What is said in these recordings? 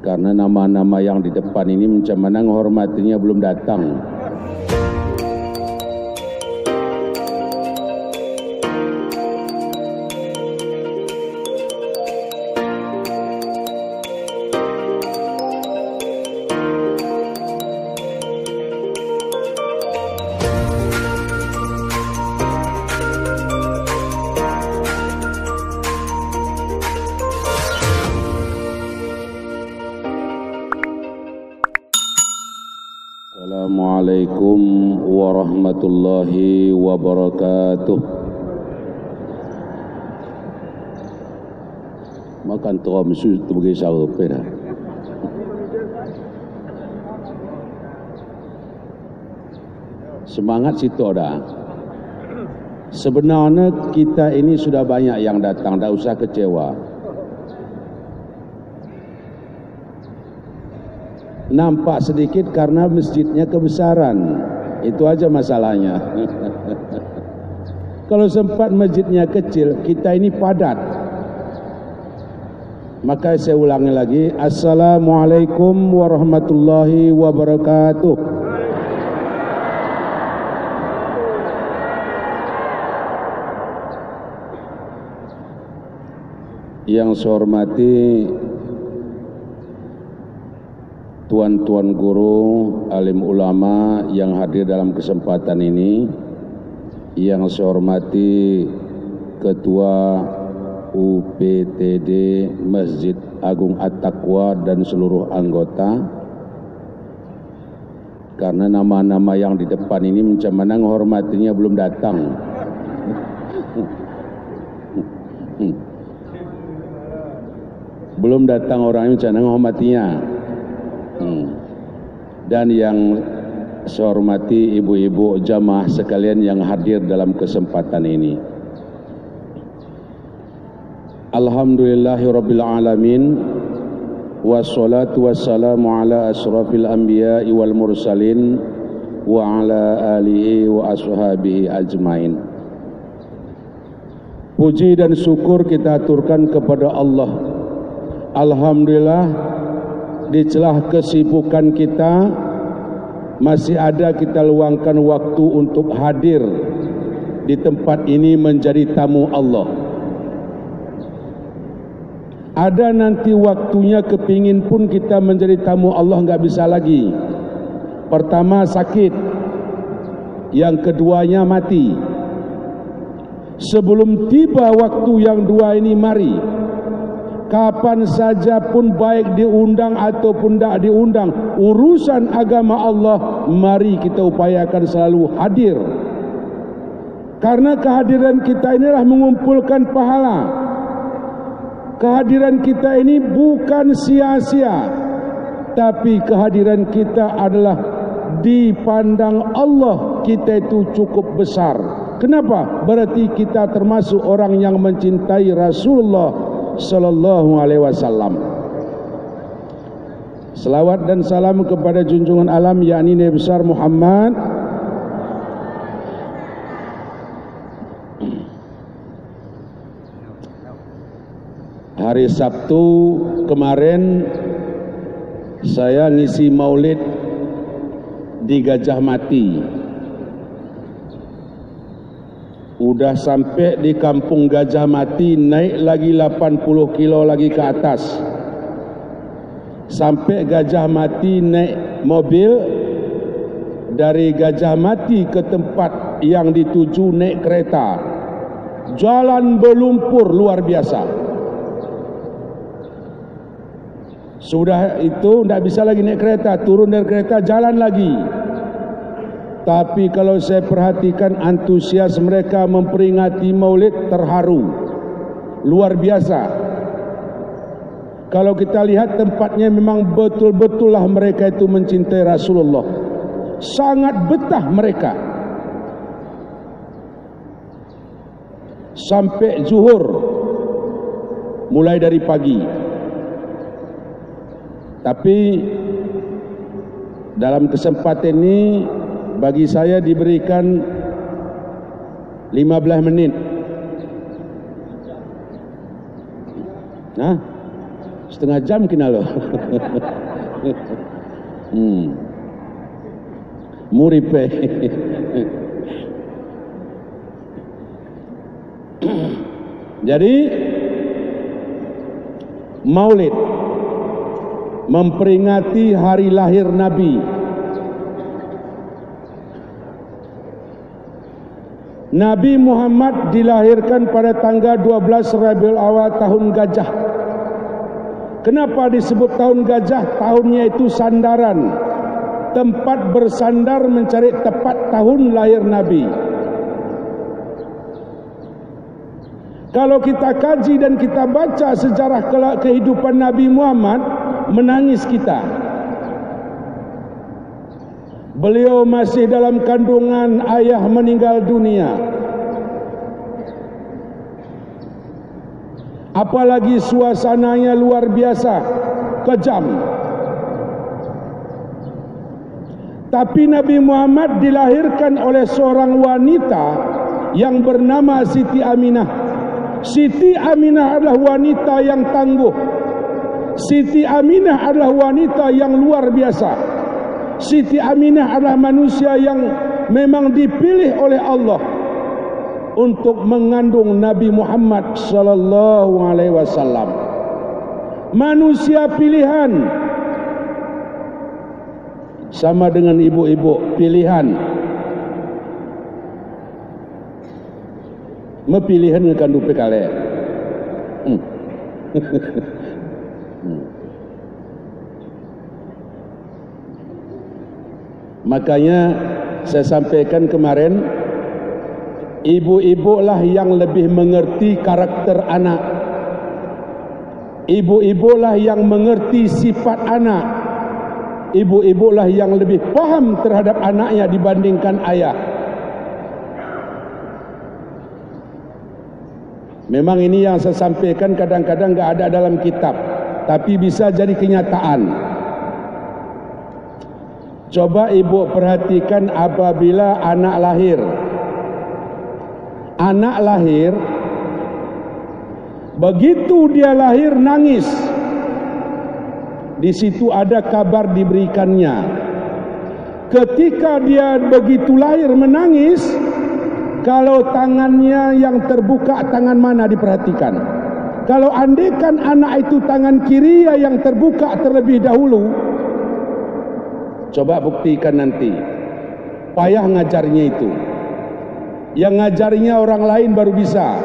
Karena nama-nama yang di depan ini macam mana menghormatinya belum datang. Assalamualaikum warahmatullahi wabarakatuh. Makan tua mesti tu bagi sahur pera. Semangat situ ada. Sebenarnya kita ini sudah banyak yang datang, tak usah kecewa. Nampak sedikit karena masjidnya kebesaran, itu aja masalahnya. Kalau sempat masjidnya kecil, kita ini padat. Maka saya ulangi lagi, Assalamualaikum warahmatullahi wabarakatuh. Yang saya hormati tuan-tuan guru, alim ulama yang hadir dalam kesempatan ini, yang saya hormati Ketua UPTD Masjid Agung At-Taqwa dan seluruh anggota. Karena nama-nama yang di depan ini macam mana menghormatinya belum datang. Belum datang orangnya macam mana menghormatinya. Dan yang saya hormati ibu-ibu jamaah sekalian yang hadir dalam kesempatan ini. Alhamdulillahirabbil alamin, wassalatu wassalamu ala asrafil anbiya'i wal mursalin wa ala alihi wa ashabihi ajmain. Puji dan syukur kita aturkan kepada Allah. Alhamdulillah, di celah kesibukan kita masih ada kita luangkan waktu untuk hadir di tempat ini menjadi tamu Allah. Ada nanti waktunya kepingin pun kita menjadi tamu Allah enggak bisa lagi. Pertama sakit, yang keduanya mati. Sebelum tiba waktu yang dua ini, mari kapan saja pun, baik diundang ataupun tidak diundang, urusan agama Allah, mari kita upayakan selalu hadir. Karena kehadiran kita inilah mengumpulkan pahala. Kehadiran kita ini bukan sia-sia, tapi kehadiran kita adalah dipandang Allah kita itu cukup besar. Kenapa? Berarti kita termasuk orang yang mencintai Rasulullah Sallallahu Alaihi Wasallam. Selawat dan salam kepada junjungan alam yakni Nabi besar Muhammad. Hari Sabtu kemarin saya ngisi maulid di Gajah Mati. Udah sampai di kampung Gajah Mati, naik lagi 80 kilo lagi ke atas. Sampai Gajah Mati naik mobil, dari Gajah Mati ke tempat yang dituju naik kereta. Jalan berlumpur luar biasa. Sudah itu tidak bisa lagi naik kereta, turun dari kereta jalan lagi. Tapi kalau saya perhatikan antusias mereka memperingati maulid, terharu. Luar biasa. Kalau kita lihat tempatnya memang betul-betullah mereka itu mencintai Rasulullah. Sangat betah mereka. Sampai zuhur, mulai dari pagi. Tapi dalam kesempatan ini bagi saya diberikan 15 menit. Nah, setengah jam kena loh. Muripe. Jadi Maulid memperingati hari lahir Nabi. Nabi Muhammad dilahirkan pada tanggal 12 Rabiul Awal tahun gajah. Kenapa disebut tahun gajah? Tahunnya itu sandaran, tempat bersandar mencari tepat tahun lahir Nabi. Kalau kita kaji dan kita baca sejarah kehidupan Nabi Muhammad, menangis kita. Beliau masih dalam kandungan ayah meninggal dunia. Apalagi suasananya luar biasa, kejam. Tapi Nabi Muhammad dilahirkan oleh seorang wanita yang bernama Siti Aminah. Siti Aminah adalah wanita yang tangguh. Siti Aminah adalah wanita yang luar biasa. Siti Aminah adalah manusia yang memang dipilih oleh Allah untuk mengandung Nabi Muhammad sallallahu alaihi wasallam. Manusia pilihan, sama dengan ibu-ibu pilihan. Mepilihan ngekandung pekale. Makanya saya sampaikan kemarin, ibu-ibu lah yang lebih mengerti karakter anak. Ibu-ibu lah yang mengerti sifat anak. Ibu-ibu lah yang lebih paham terhadap anaknya dibandingkan ayah. Memang ini yang saya sampaikan kadang-kadang enggak ada dalam kitab, tapi bisa jadi kenyataan. Coba ibu perhatikan apabila anak lahir. Anak lahir, begitu dia lahir nangis. Di situ ada kabar diberikannya. Ketika dia begitu lahir menangis, kalau tangannya yang terbuka, tangan mana diperhatikan. Kalau andaikan anak itu tangan kiri yang terbuka terlebih dahulu, coba buktikan nanti. Payah ngajarnya itu. Yang ngajarnya orang lain baru bisa.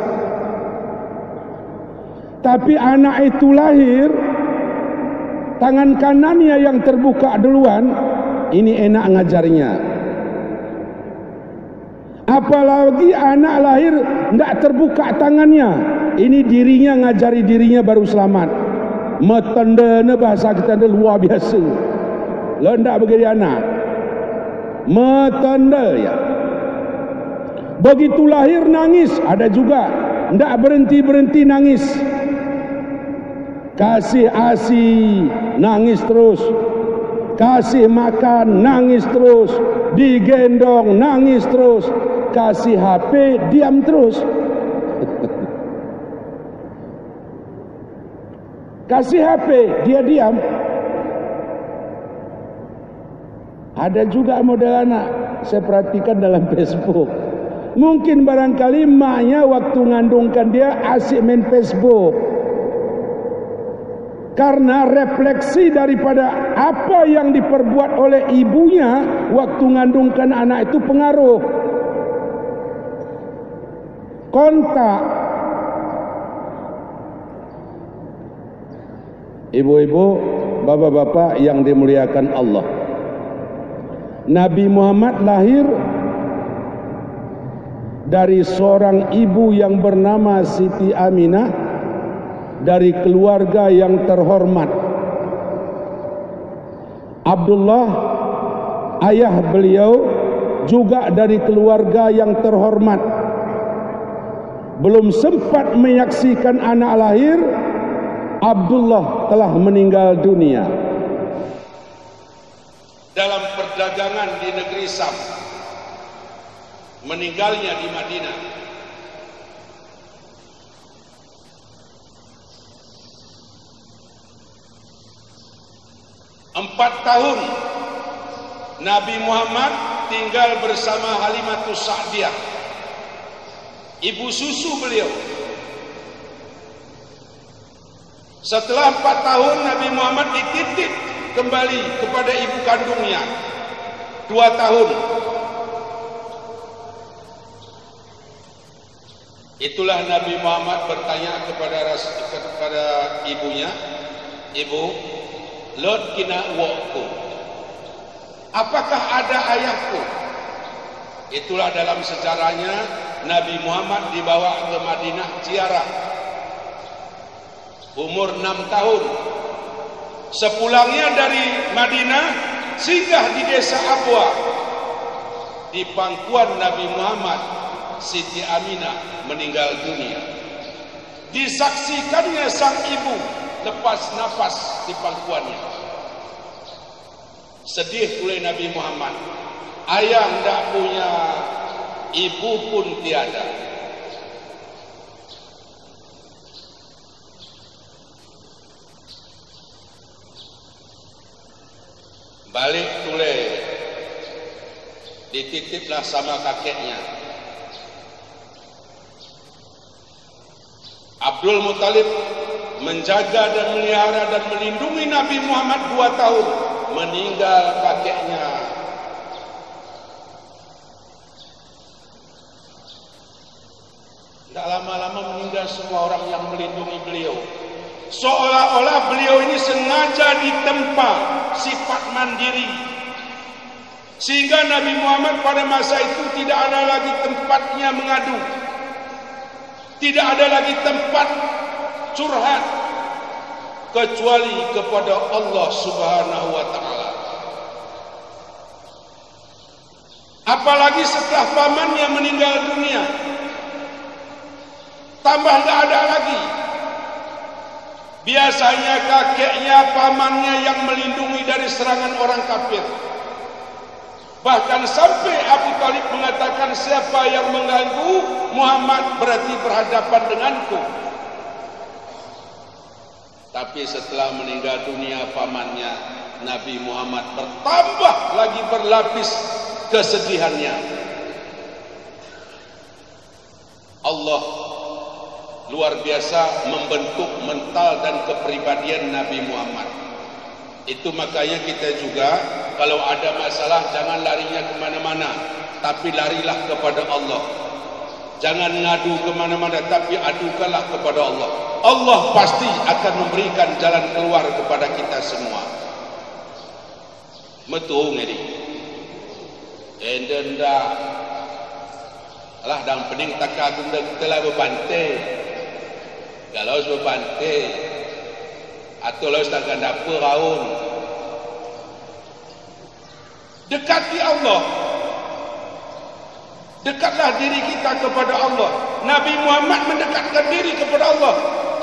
Tapi anak itu lahir, tangan kanannya yang terbuka duluan, ini enak ngajarnya. Apalagi anak lahir tidak terbuka tangannya, ini dirinya ngajari dirinya baru selamat. Metendana bahasa kita ada luar biasa. Lendak begini anak, metenda ya. Begitu lahir nangis, ada juga tidak berhenti-berhenti nangis. Kasih ASI nangis terus, kasih makan nangis terus, digendong nangis terus, kasih HP diam terus. Kasih HP dia diam. Ada juga model anak saya perhatikan dalam Facebook. Mungkin barangkali maknya waktu ngandungkan dia asyik main Facebook. Karena refleksi daripada apa yang diperbuat oleh ibunya waktu ngandungkan anak itu pengaruh. Kontak. Ibu-ibu, bapak-bapak yang dimuliakan Allah. Nabi Muhammad lahir dari seorang ibu yang bernama Siti Aminah, dari keluarga yang terhormat. Abdullah, ayah beliau, juga dari keluarga yang terhormat. Belum sempat menyaksikan anak lahir, Abdullah telah meninggal dunia dalam perdagangan di negeri Sam. Meninggalnya di Madinah. 4 tahun Nabi Muhammad tinggal bersama Halimatus Sa'diyah, ibu susu beliau. Setelah 4 tahun Nabi Muhammad dititip kembali kepada ibu kandungnya 2 tahun. Itulah Nabi Muhammad bertanya kepada ibunya, "Ibu, Lord kina uokku, apakah ada ayahku?" Itulah dalam sejarahnya Nabi Muhammad dibawa ke Madinah ziarah umur 6 tahun. Sepulangnya dari Madinah singgah di desa Abwa. Di pangkuan Nabi Muhammad, Siti Aminah meninggal dunia. Disaksikannya sang ibu lepas nafas di pangkuannya. Sedih oleh Nabi Muhammad, ayah tidak punya, ibu pun tiada. Balik tule, dititiplah sama kakeknya. Abdul Muttalib menjaga dan melihara dan melindungi Nabi Muhammad 2 tahun. Meninggal kakeknya. Tidak lama-lama meninggal semua orang yang melindungi beliau. Seolah-olah beliau ini sengaja ditempa sifat mandiri, sehingga Nabi Muhammad pada masa itu tidak ada lagi tempatnya mengadu, tidak ada lagi tempat curhat kecuali kepada Allah Subhanahu wa taala. Apalagi setelah pamannya meninggal dunia, tambah tidak ada lagi. Biasanya kakeknya, pamannya yang melindungi dari serangan orang kafir. Bahkan sampai Abu Talib mengatakan, siapa yang mengganggu Muhammad berarti berhadapan denganku. Tapi setelah meninggal dunia pamannya, Nabi Muhammad bertambah lagi berlapis kesedihannya. Allah luar biasa membentuk mental dan kepribadian Nabi Muhammad. Itu makanya kita juga kalau ada masalah jangan larinya kemana-mana, tapi larilah kepada Allah. Jangan ngadu kemana-mana, tapi adukanlah kepada Allah. Allah pasti akan memberikan jalan keluar kepada kita semua. Betul ngeri. Endenda lah dang pening takak telah berbantai. Kalau sudah bantai atau kalau sedangkan dapur raun, dekati Allah, dekatlah diri kita kepada Allah. Nabi Muhammad mendekatkan diri kepada Allah.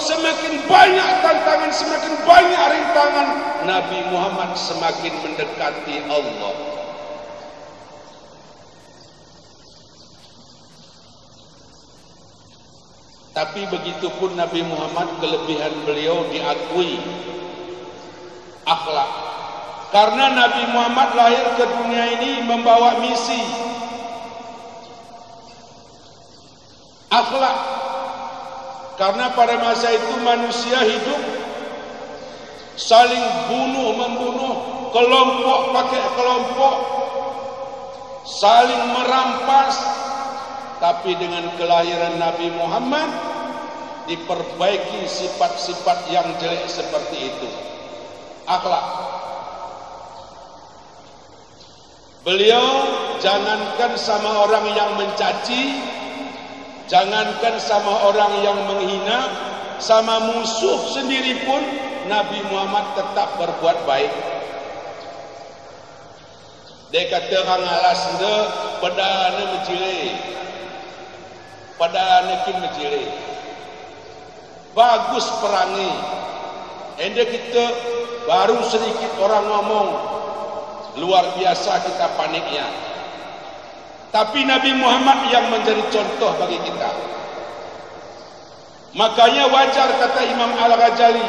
Semakin banyak tantangan, semakin banyak rintangan, Nabi Muhammad semakin mendekati Allah. Tapi begitupun Nabi Muhammad, kelebihan beliau diakui akhlak. Karena Nabi Muhammad lahir ke dunia ini membawa misi akhlak. Karena pada masa itu manusia hidup saling bunuh-membunuh, kelompok pakai kelompok, saling merampas. Tapi dengan kelahiran Nabi Muhammad diperbaiki sifat-sifat yang jelek seperti itu. Akhlak. Beliau jangankan sama orang yang mencaci, jangankan sama orang yang menghina, sama musuh sendiri pun Nabi Muhammad tetap berbuat baik. Dia kata orang alas dia pedana mencilih, padahal nekin mencilih. Bagus perangi. Ende kita baru sedikit orang ngomong, luar biasa kita paniknya. Tapi Nabi Muhammad yang menjadi contoh bagi kita. Makanya wajar kata Imam Al-Ghazali,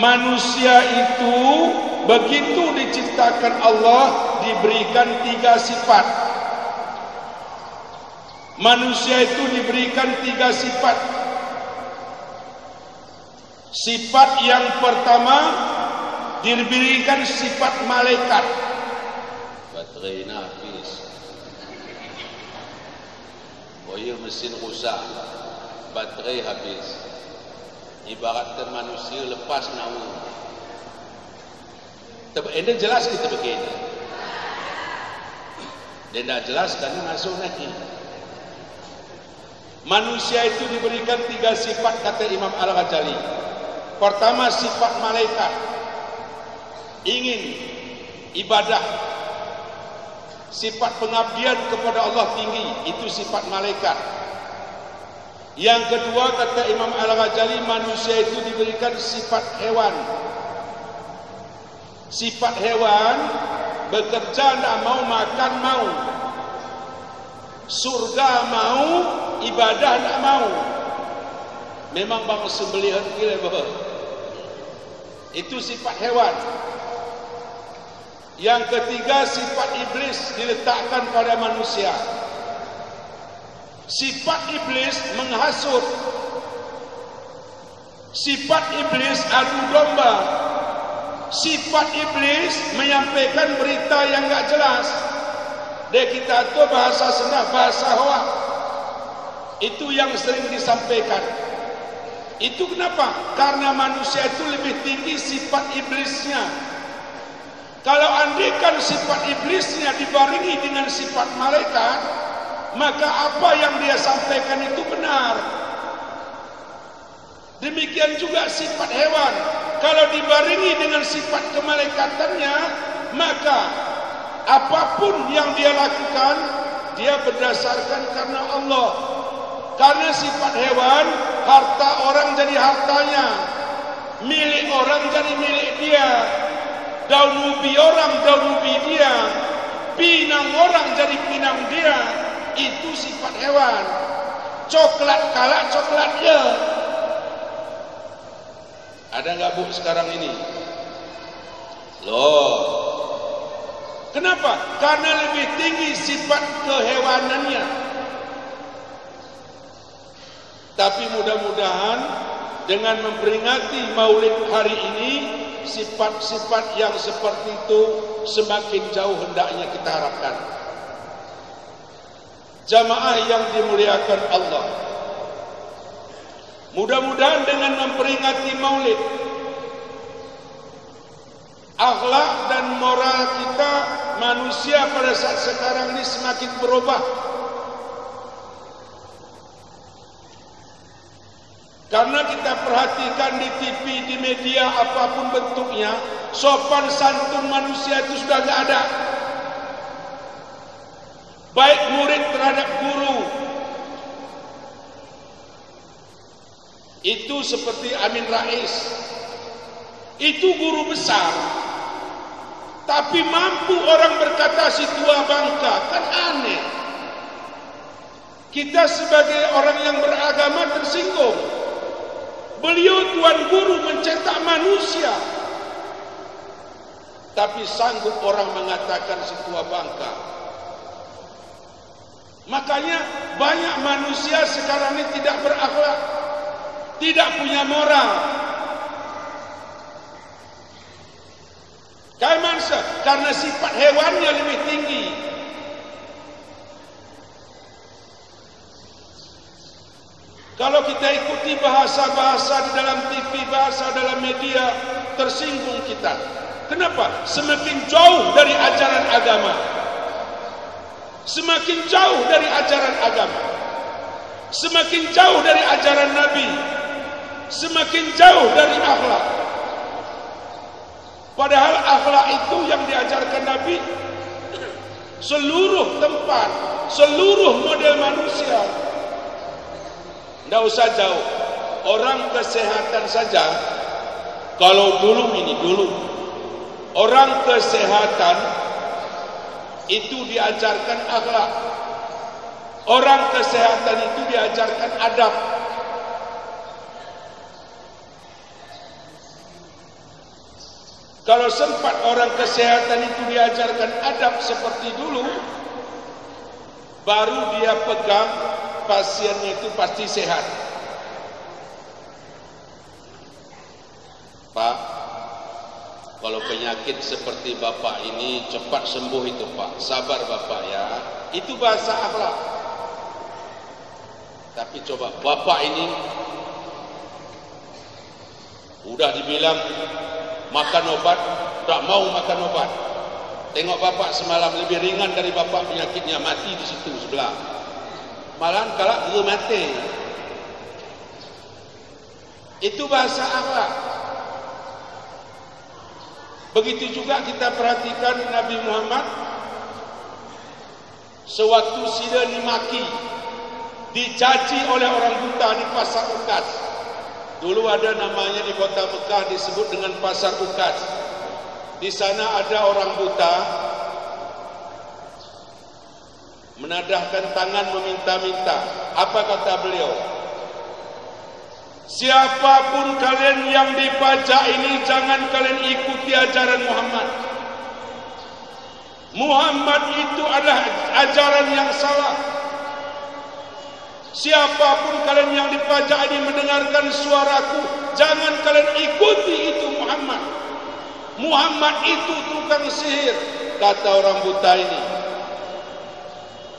manusia itu begitu diciptakan Allah diberikan 3 sifat. Manusia itu diberikan 3 sifat. Sifat yang pertama diberikan sifat malaikat. Baterai habis. Oil mesin rusak. Baterai habis. Ibaratkan manusia lepas nyawa. Ini jelas kita begini. Dia tidak jelas karena masuk nanti. Manusia itu diberikan 3 sifat kata Imam Al-Ghazali. Pertama sifat malaikat. Ingin ibadah. Sifat pengabdian kepada Allah tinggi. Itu sifat malaikat. Yang kedua kata Imam Al-Ghazali, manusia itu diberikan sifat hewan. Sifat hewan bekerja tidak mau, makan mau, surga mau, ibadah tidak mau. Memang bang sembelihan gila bah. Itu sifat hewan. Yang ketiga sifat iblis diletakkan pada manusia. Sifat iblis menghasut. Sifat iblis adu domba. Sifat iblis menyampaikan berita yang enggak jelas. Dia kita tu bahasa senang, bahasa hoak. Itu yang sering disampaikan. Itu kenapa? Karena manusia itu lebih tinggi sifat iblisnya. Kalau andikan sifat iblisnya dibarengi dengan sifat malaikat, maka apa yang dia sampaikan itu benar. Demikian juga sifat hewan. Kalau dibarengi dengan sifat kemalaikatannya, maka apapun yang dia lakukan, dia berdasarkan karena Allah. Karena sifat hewan, harta orang jadi hartanya, milik orang jadi milik dia, daun ubi orang daun ubi dia, pinang orang jadi pinang dia. Itu sifat hewan. Coklat kalah coklat dia. Ada nggak bu sekarang ini? Loh, kenapa? Karena lebih tinggi sifat kehewanannya. Tapi mudah-mudahan dengan memperingati Maulid hari ini, sifat-sifat yang seperti itu semakin jauh hendaknya kita harapkan. Jamaah yang dimuliakan Allah, mudah-mudahan dengan memperingati Maulid, akhlak dan moral kita manusia pada saat sekarang ini semakin berubah. Karena kita perhatikan di TV, di media apapun bentuknya, sopan santun manusia itu sudah tidak ada. Baik murid terhadap guru. Itu seperti Amin Rais. Itu guru besar. Tapi mampu orang berkata si tua bangka, kan aneh. Kita sebagai orang yang beragama tersinggung. Beliau tuan guru mencetak manusia. Tapi sanggup orang mengatakan si tua bangka. Makanya banyak manusia sekarang ini tidak berakhlak, tidak punya moral. Karena sifat hewannya lebih tinggi. Kalau kita ikuti bahasa-bahasa di dalam TV, bahasa dalam media, tersinggung kita. Kenapa? Semakin jauh dari ajaran agama. Semakin jauh dari ajaran agama. Semakin jauh dari ajaran Nabi. Semakin jauh dari akhlak. Padahal akhlak itu yang diajarkan Nabi seluruh tempat, seluruh model manusia. Tidak usah jauh. Orang kesehatan saja. Kalau dulu orang kesehatan itu diajarkan akhlak. Orang kesehatan itu diajarkan adab. Kalau sempat orang kesehatan itu diajarkan adab seperti dulu, baru dia pegang pasiennya itu pasti sehat. Pak, kalau penyakit seperti Bapak ini cepat sembuh itu Pak, sabar Bapak ya. Itu bahasa akhlak. Tapi coba Bapak ini udah dibilang makan obat, tak mau makan obat. Tengok Bapak semalam lebih ringan dari Bapak penyakitnya, mati di situ sebelah. Malahan kalak dia mati. Itu bahasa akhlak. Begitu juga kita perhatikan Nabi Muhammad sewaktu sila dimaki, dicaci oleh orang buta di pasar Ukas. Dulu ada namanya di kota Mekah disebut dengan pasar Ukas. Di sana ada orang buta menadahkan tangan meminta-minta. Apa kata beliau? Siapapun kalian yang dipajak ini, jangan kalian ikuti ajaran Muhammad. Muhammad itu adalah ajaran yang salah. Siapapun kalian yang dipajak ini mendengarkan suaraku, jangan kalian ikuti itu Muhammad. Muhammad itu tukang sihir, kata orang buta ini.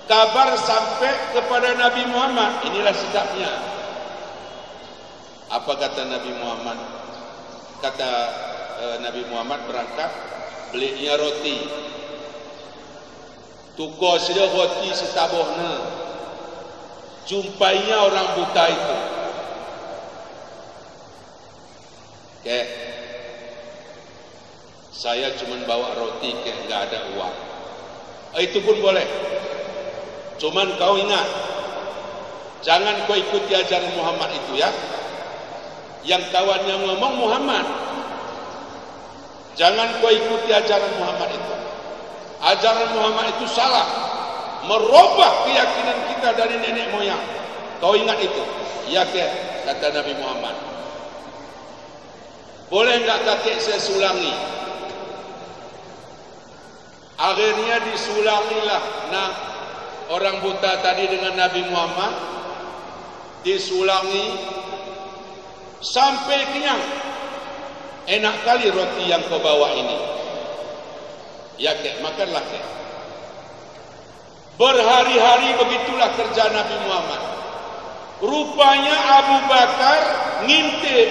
Kabar sampai kepada Nabi Muhammad, inilah sedapnya. Apa kata Nabi Muhammad? Kata Nabi Muhammad berangkat, belinya roti. Tukar sila roti setabohna. Jumpainya orang buta itu. Kek, saya cuma bawa roti, kek enggak ada uang. Itu pun boleh. Cuman kau ingat, jangan kau ikuti ajaran Muhammad itu ya. Yang kawannya ngomong Muhammad, jangan kau ikuti ajaran Muhammad itu. Ajaran Muhammad itu salah, merubah keyakinan kita dari nenek moyang. Kau ingat itu? Ya ke? Kata Nabi Muhammad. Boleh enggak kakek saya sulangi? Akhirnya disulangilah nah orang buta tadi dengan Nabi Muhammad, disulangi sampai kenyang. Enak kali roti yang kau bawa ini. Ya kek, makanlah kek. Berhari-hari begitulah kerja Nabi Muhammad. Rupanya Abu Bakar ngintip.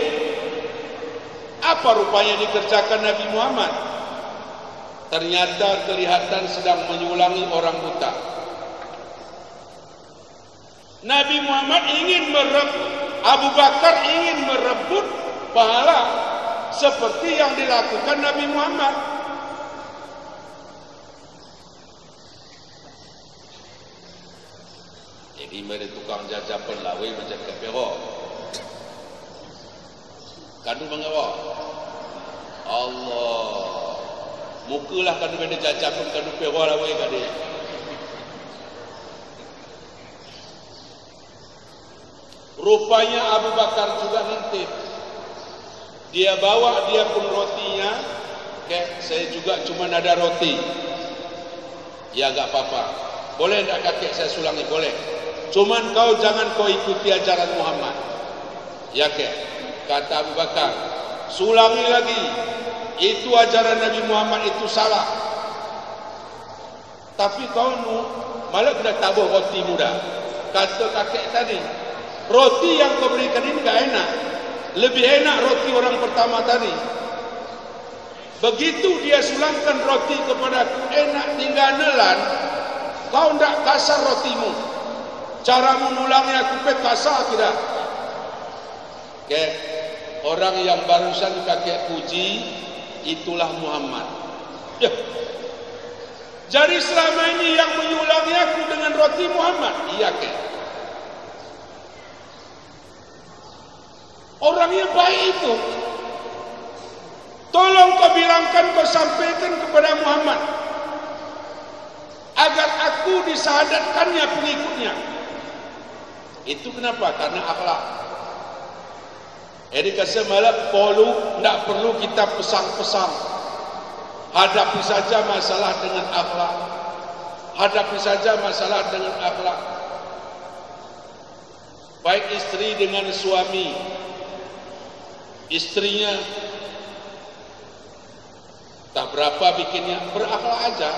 Apa rupanya dikerjakan Nabi Muhammad? Ternyata kelihatan sedang menyulangi orang buta. Nabi Muhammad ingin merebut, Abu Bakar ingin merebut pahala seperti yang dilakukan Nabi Muhammad. Jadi mereka tukang jajah pelawai macam kepero. Kanu mengawak Allah, mukalah kanu mereka jajah pun kanu pero lawai kade. Rupanya Abu Bakar juga ngintip. Dia bawa dia pun rotinya. Oke, saya juga cuma ada roti. Ya enggak apa-apa. Boleh enggak kakek saya sulangi? Boleh. Cuman kau jangan kau ikuti ajaran Muhammad. Ya kek. Kata Abu Bakar, sulangi lagi. Itu ajaran Nabi Muhammad itu salah. Tapi kau malah kena tabuh roti muda. Kata kakek tadi, roti yang kau berikan ini enggak enak. Lebih enak roti orang pertama tadi. Begitu dia sulangkan roti kepadaku, enak tinggal nelan. Kau tidak kasar rotimu. Caramu mulangnya aku pek kasar tidak. Oke, orang yang barusan kakek puji, itulah Muhammad. Ya. Jadi selama ini yang menyulangi aku dengan roti Muhammad. Iya kek. Orangnya baik itu. Tolong kau bilangkan, kau sampaikan kepada Muhammad agar aku disahadatkannya pengikutnya. Itu kenapa? Karena akhlak. Jadi kasih malah tidak perlu kita pesang-pesang. Hadapi saja masalah dengan akhlak. Hadapi saja masalah dengan akhlak. Baik istri dengan suami, istrinya tak berapa bikinnya, berakhlak aja.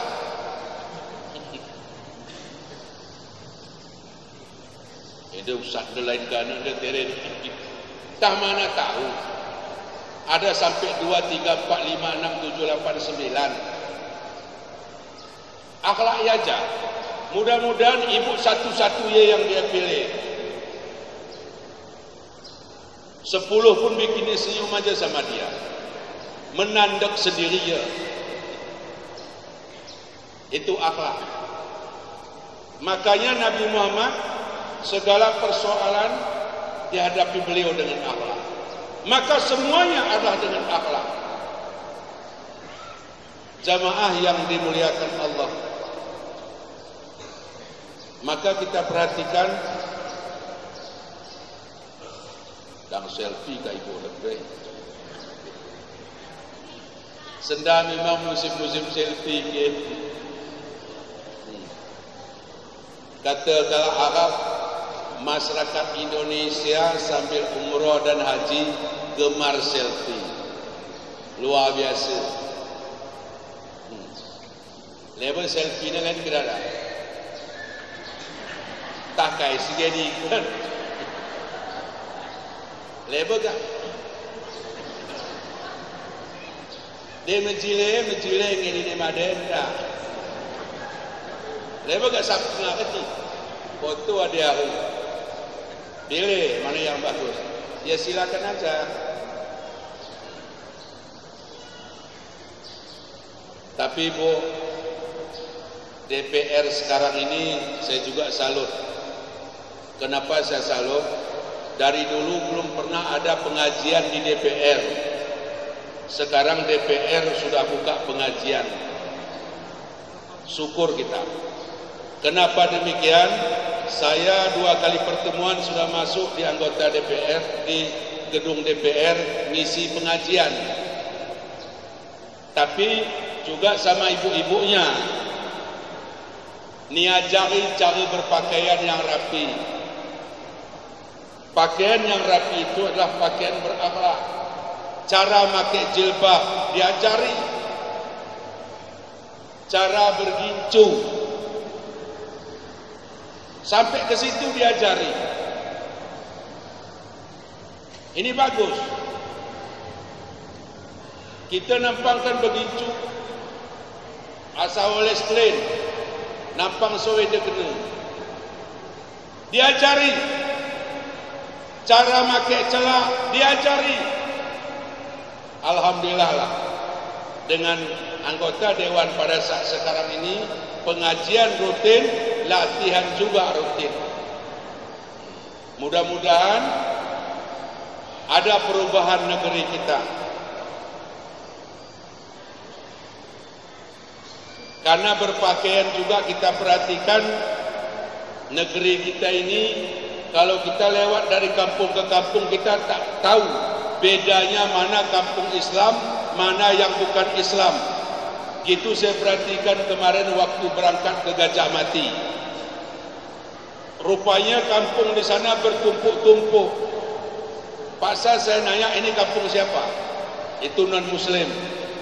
Itu usah lain kanan dan teren. Tak mana tahu. Ada sampai 2, 3, 4, 5, 6, 7, 8, 9. Akhlak aja. Mudah-mudahan ibu satu-satunya yang dia pilih. 10 pun bikinnya senyum aja sama dia. Menanduk sendiri ya. Itu akhlak. Makanya Nabi Muhammad segala persoalan dihadapi beliau dengan akhlak. Maka semuanya adalah dengan akhlak. Jamaah yang dimuliakan Allah. Maka kita perhatikan dan selfie ke ibu lebih. Senda memang musim-musim selfie ke. Kata kalau Arab, masyarakat Indonesia sambil umrah dan haji gemar selfie. Luar biasa. Level selfie ni kan kira dah. Tak kaya segini kan. Level kan. Dia menjilai ini maden dah. Level kan sabtu tengah kecil. Foto ada aku. Pilih mana yang bagus. Ya silakan aja. Tapi Bu, DPR sekarang ini saya juga salut. Kenapa saya salut? Dari dulu belum pernah ada pengajian di DPR. Sekarang DPR sudah buka pengajian. Syukur kita. Kenapa demikian? Saya 2 kali pertemuan sudah masuk di anggota DPR, di gedung DPR ngisi pengajian. Tapi juga sama ibu-ibunya. Niajari cara berpakaian yang rapi. Pakaian yang rapi itu adalah pakaian berakhlak. Cara pakai jilbab diajari. Cara bergincu sampai ke situ diajari. Ini bagus. Kita nampangkan begitu asal oleh strain, nampang soe dia kena. Diajari cara pakai celak, diajari. Alhamdulillah lah, dengan anggota dewan pada saat sekarang ini pengajian rutin, latihan juga rutin. Mudah-mudahan ada perubahan negeri kita. Karena berpakaian juga kita perhatikan negeri kita ini, kalau kita lewat dari kampung ke kampung kita tak tahu bedanya mana kampung Islam, mana yang bukan Islam. Gitu saya perhatikan kemarin waktu berangkat ke Gajah Mati. Rupanya kampung di sana bertumpuk-tumpuk. Pasal saya nanya, ini kampung siapa? Itu non-muslim.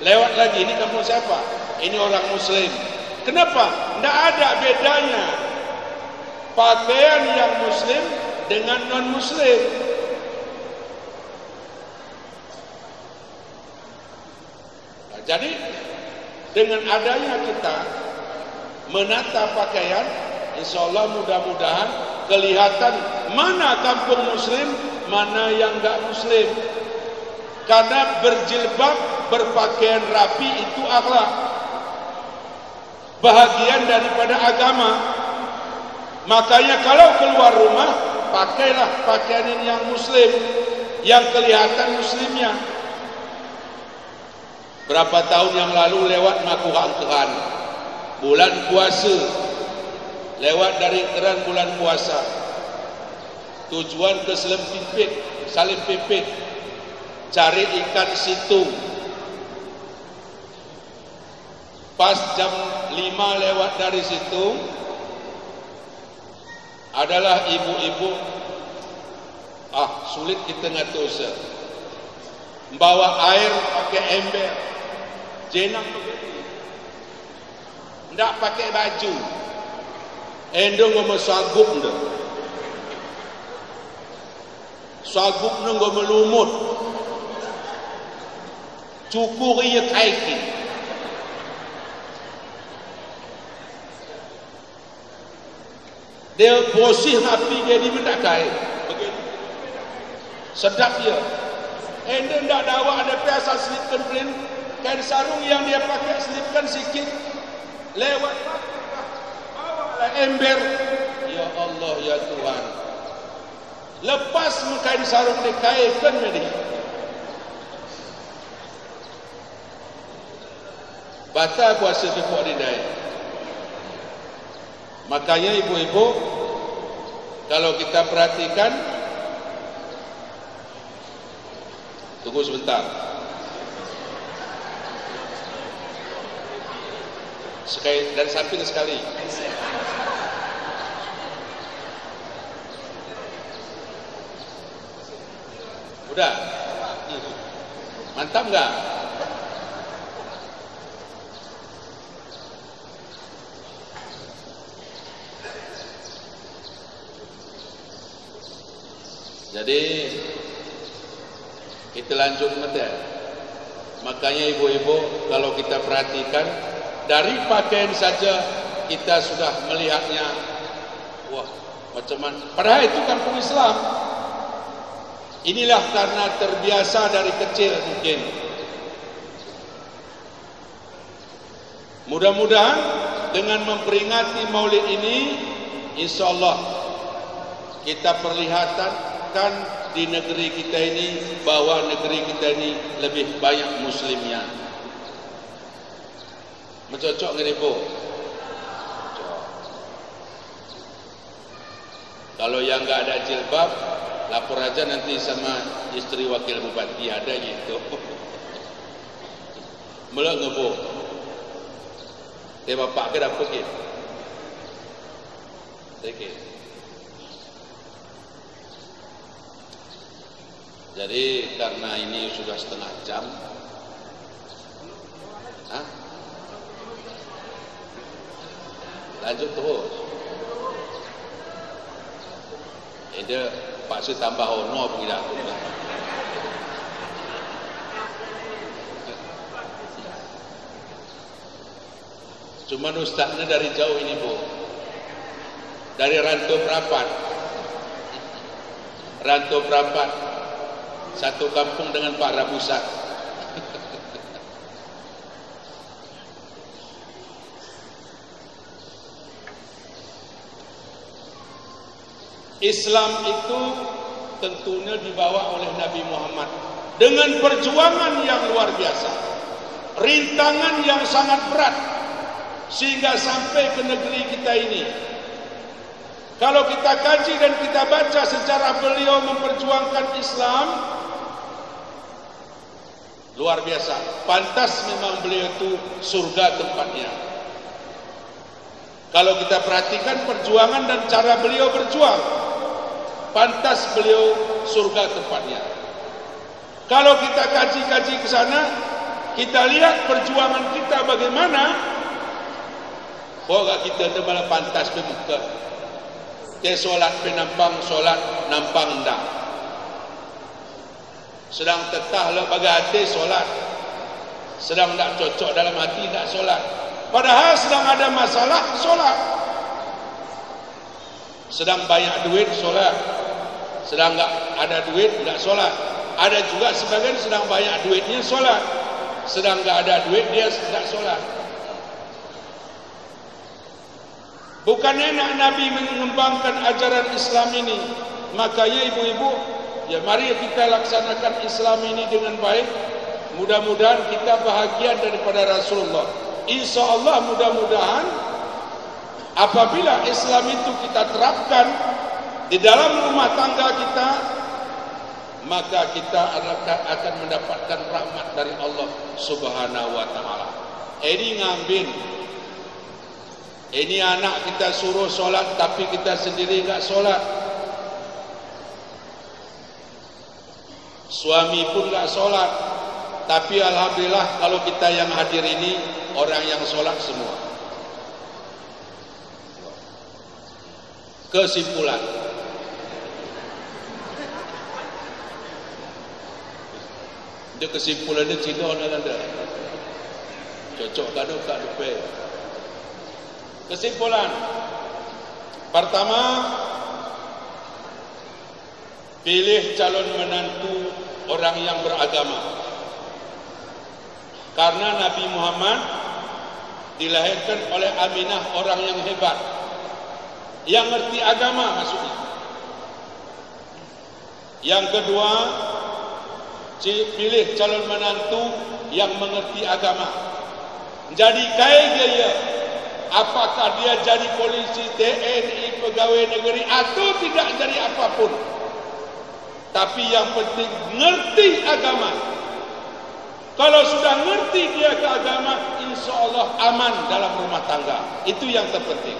Lewat lagi, ini kampung siapa? Ini orang muslim. Kenapa? Tidak ada bedanya pakaian yang muslim dengan non-muslim. Nah, jadi dengan adanya kita menata pakaian, insya Allah mudah-mudahan kelihatan mana kampung muslim, mana yang enggak muslim. Karena berjilbab, berpakaian rapi itu akhlak, bahagian daripada agama. Makanya kalau keluar rumah, pakailah pakaian yang muslim, yang kelihatan muslimnya. Berapa tahun yang lalu lewat Makurang Keran, bulan puasa, lewat dari Keran bulan puasa, tujuan ke Salim Pipit, cari ikan situng. Pas jam 5 lewat dari situ, adalah ibu-ibu, sulit kita ngatur usaha. Bawa air pakai ember, jenang begitu, ndak pakai baju, endong ngomong sagup ndak, sagup nunggu melumut, cukur ia kaikin. Dia bersih api dia di benda kain. Begitu. Sedap dia. Dia tidak ada awak ada biasa selipkan print. Kain sarung yang dia pakai selipkan sikit. Lewat. Bawalah ember. Ya Allah ya Tuhan. Lepas kain sarung dia kaitkan dia. Batal puasa pipuk didai. Makanya ibu-ibu, kalau kita perhatikan, tunggu sebentar. Sekali dari samping sekali. Udah, mantap nggak? Jadi kita lanjut materi. Makanya ibu-ibu, kalau kita perhatikan dari pakaian saja kita sudah melihatnya, wah macam mana. Padahal itu kampung Islam. Inilah karena terbiasa dari kecil mungkin. Mudah-mudahan dengan memperingati Maulid ini, insya Allah kita perlihatkan di negeri kita ini bahwa negeri kita ini lebih banyak muslimnya. Mencocok nggak ibu? Kalau yang nggak ada jilbab, lapor aja nanti sama istri wakil bupati, ada gitu. Melak ngebu. Dia bapak ke dapur gitu. Sedikit. Jadi karena ini sudah setengah jam, lanjut terus. Dia paksa tambah honor pengidak. Cuma ustaznya dari jauh ini bu, dari Rantau Perapat, satu kampung dengan Pak Rabusak. Islam itu tentunya dibawa oleh Nabi Muhammad dengan perjuangan yang luar biasa, rintangan yang sangat berat, sehingga sampai ke negeri kita ini. Kalau kita kaji dan kita baca sejarah beliau memperjuangkan Islam, luar biasa. Pantas memang beliau itu surga tempatnya. Kalau kita perhatikan perjuangan dan cara beliau berjuang, pantas beliau surga tempatnya. Kalau kita kaji-kaji ke sana, kita lihat perjuangan kita bagaimana, bahwa kita itu malah pantas bermuka. Dia solat penampang, solat nampang ndak. Sedang tetah le bagi hati solat, sedang tak cocok dalam hati tak solat. Padahal sedang ada masalah solat. Sedang banyak duit solat, sedang tak ada duit tak solat. Ada juga sebagian sedang banyak duitnya solat, sedang tak ada duit dia tak solat. Bukan enak Nabi mengembangkan ajaran Islam ini. Makanya ibu-ibu, ya mari kita laksanakan Islam ini dengan baik. Mudah-mudahan kita bahagia daripada Rasulullah. Insya Allah mudah-mudahan apabila Islam itu kita terapkan di dalam rumah tangga kita, maka kita akan mendapatkan rahmat dari Allah Subhanahu wa ta'ala. Ini ngambil. Ini anak kita suruh solat tapi kita sendiri enggak solat. Suami pun enggak solat. Tapi alhamdulillah kalau kita yang hadir ini orang yang solat semua. Kesimpulan. Dia kesimpulannya Cina orang ada. Cocok kado kat depan. Kesimpulan. Pertama, pilih calon menantu orang yang beragama. Karena Nabi Muhammad dilahirkan oleh Aminah orang yang hebat, yang ngerti agama maksudnya. Yang kedua, pilih calon menantu yang mengerti agama. Jadi kaya dia, apakah dia jadi polisi, TNI, pegawai negeri atau tidak jadi apapun. Tapi yang penting ngerti agama. Kalau sudah ngerti dia ke agama, insya Allah aman dalam rumah tangga. Itu yang terpenting.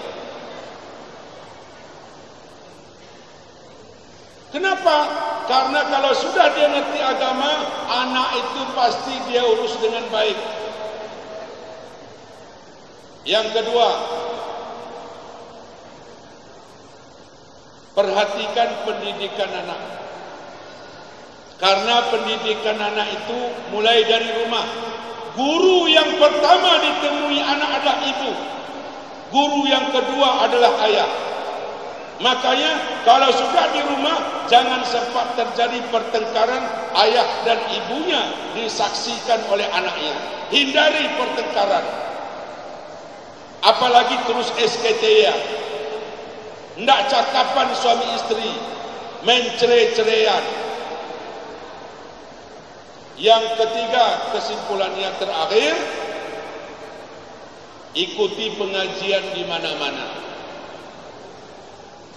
Kenapa? Karena kalau sudah dia ngerti agama, anak itu pasti dia urus dengan baik. Yang kedua, perhatikan pendidikan anak. Karena pendidikan anak itu mulai dari rumah. Guru yang pertama ditemui anak adalah ibu. Guru yang kedua adalah ayah. Makanya kalau sudah di rumah, jangan sempat terjadi pertengkaran ayah dan ibunya disaksikan oleh anaknya. Hindari pertengkaran. Apalagi terus SKT-ya. Ndak cakapan suami istri, main cerai-ceraian. Yang ketiga, kesimpulan yang terakhir, ikuti pengajian di mana-mana.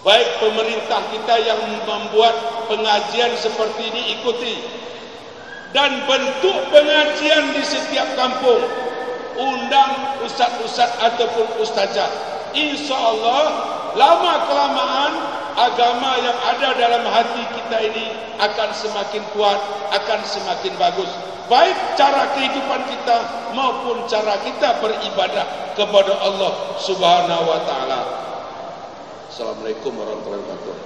Baik pemerintah kita yang membuat pengajian seperti ini, ikuti. Dan bentuk pengajian di setiap kampung. Undang ustaz-ustaz ataupun ustazah. Insya Allah, lama-kelamaan agama yang ada dalam hati kita ini akan semakin kuat, akan semakin bagus. Baik cara kehidupan kita maupun cara kita beribadah kepada Allah Subhanahu wa taala. Assalamualaikum warahmatullahi wabarakatuh.